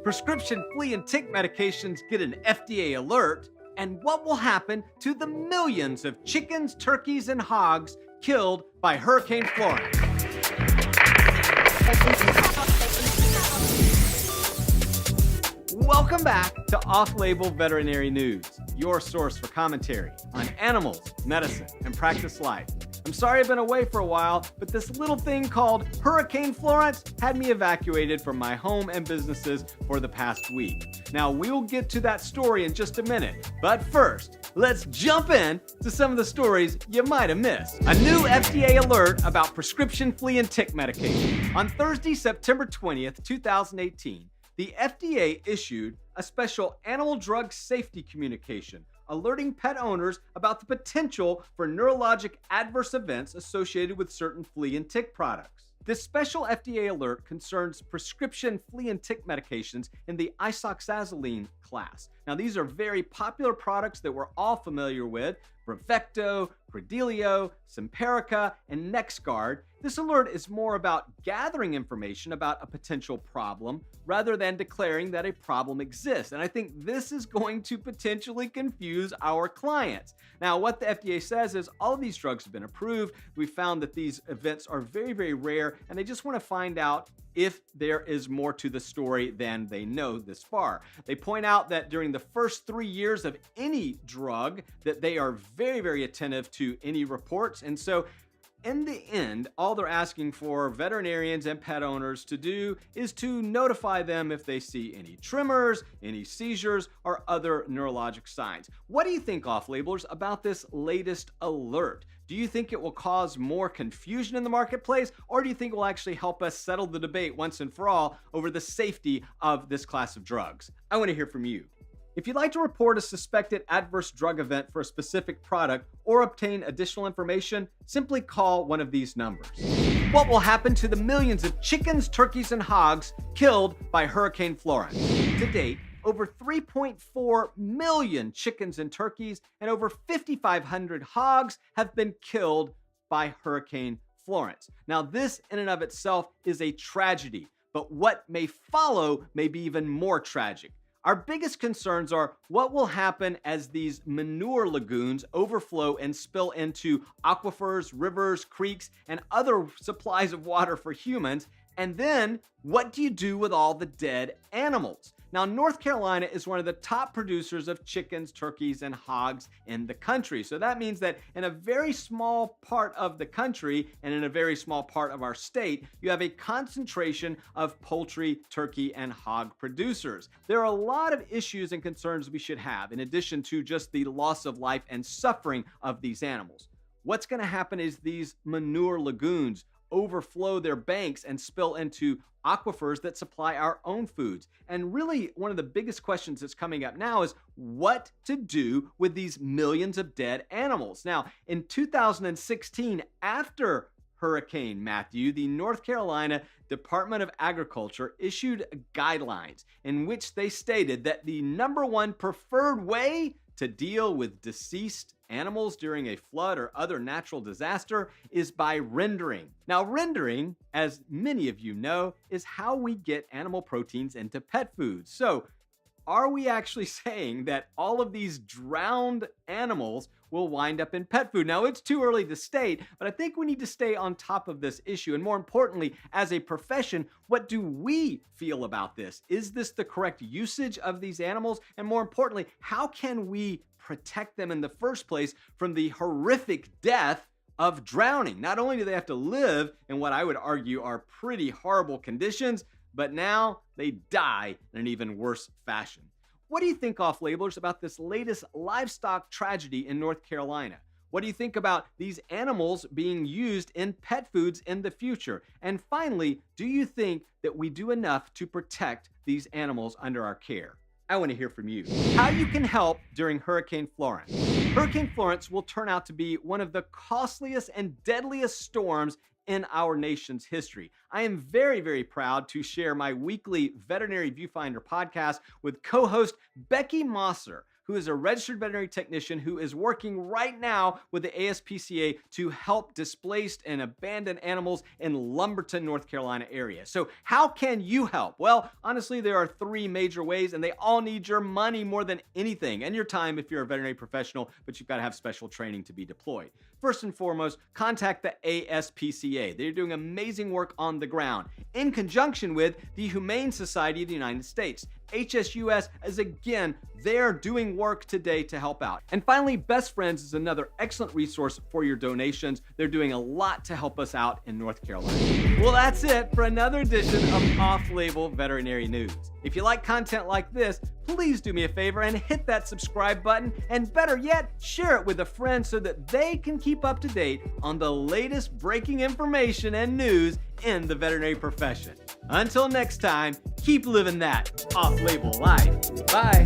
prescription flea and tick medications get an FDA alert, and what will happen to the millions of chickens, turkeys, and hogs killed by Hurricane Florence. Welcome back to Off-Label Veterinary News, your source for commentary on animals, medicine, and practice life. I'm sorry I've been away for a while, but this little thing called Hurricane Florence had me evacuated from my home and businesses for the past week. Now, we'll get to that story in just a minute, but first, let's jump in to some of the stories you might have missed. A new FDA alert about prescription flea and tick medication. On Thursday, September 20th, 2018, the FDA issued a special animal drug safety communication alerting pet owners about the potential for neurologic adverse events associated with certain flea and tick products. This special FDA alert concerns prescription flea and tick medications in the isoxazoline class. Now, these are very popular products that we're all familiar with: Bravecto, Credelio, Simparica, and Nexgard. This alert is more about gathering information about a potential problem rather than declaring that a problem exists. And I think this is going to potentially confuse our clients. Now, what the FDA says is all of these drugs have been approved. We found that these events are very, very rare, and they just want to find out if there is more to the story than they know this far. They point out that during the first 3 years of any drug, that they are very, very attentive to any reports. And so in the end, all they're asking for veterinarians and pet owners to do is to notify them if they see any tremors, any seizures, or other neurologic signs. What do you think, off-labelers, about this latest alert? Do you think it will cause more confusion in the marketplace, or do you think it will actually help us settle the debate once and for all over the safety of this class of drugs? I want to hear from you. If you'd like to report a suspected adverse drug event for a specific product or obtain additional information, simply call one of these numbers. What will happen to the millions of chickens, turkeys, and hogs killed by Hurricane Florence? To date, over 3.4 million chickens and turkeys and over 5,500 hogs have been killed by Hurricane Florence. Now, this in and of itself is a tragedy, but what may follow may be even more tragic. Our biggest concerns are what will happen as these manure lagoons overflow and spill into aquifers, rivers, creeks, and other supplies of water for humans. And then what do you do with all the dead animals? Now, North Carolina is one of the top producers of chickens, turkeys, and hogs in the country. So that means that in a very small part of the country and in a very small part of our state, you have a concentration of poultry, turkey, and hog producers. There are a lot of issues and concerns we should have in addition to just the loss of life and suffering of these animals. What's going to happen is these manure lagoons overflow their banks and spill into aquifers that supply our own foods. And really, one of the biggest questions that's coming up now is what to do with these millions of dead animals. Now, in 2016, after Hurricane Matthew, the North Carolina Department of Agriculture issued guidelines in which they stated that the number one preferred way to deal with deceased animals during a flood or other natural disaster is by rendering. Now, rendering, as many of you know, is how we get animal proteins into pet foods. So, are we actually saying that all of these drowned animals will wind up in pet food? Now, it's too early to state, but I think we need to stay on top of this issue. And more importantly, as a profession, what do we feel about this? Is this the correct usage of these animals? And more importantly, how can we protect them in the first place from the horrific death of drowning? Not only do they have to live in what I would argue are pretty horrible conditions, but now they die in an even worse fashion. What do you think, off-labelers, about this latest livestock tragedy in North Carolina? What do you think about these animals being used in pet foods in the future? And finally, do you think that we do enough to protect these animals under our care? I want to hear from you. How you can help during Hurricane Florence. Hurricane Florence will turn out to be one of the costliest and deadliest storms in our nation's history. I am very, very proud to share my weekly Veterinary Viewfinder podcast with co-host Becky Mosser, who is a registered veterinary technician who is working right now with the ASPCA to help displaced and abandoned animals in Lumberton, North Carolina area. So how can you help? Well, honestly, there are three major ways, and they all need your money more than anything, and your time if you're a veterinary professional, but you've got to have special training to be deployed. First and foremost, contact the ASPCA. They're doing amazing work on the ground in conjunction with the Humane Society of the United States. HSUS is again, they're doing work today to help out. And finally, Best Friends is another excellent resource for your donations. They're doing a lot to help us out in North Carolina. Well, that's it for another edition of Off-Label Veterinary News. If you like content like this, please do me a favor and hit that subscribe button, and better yet, share it with a friend so that they can keep up to date on the latest breaking information and news in the veterinary profession. Until next time, keep living that off-label life. Bye.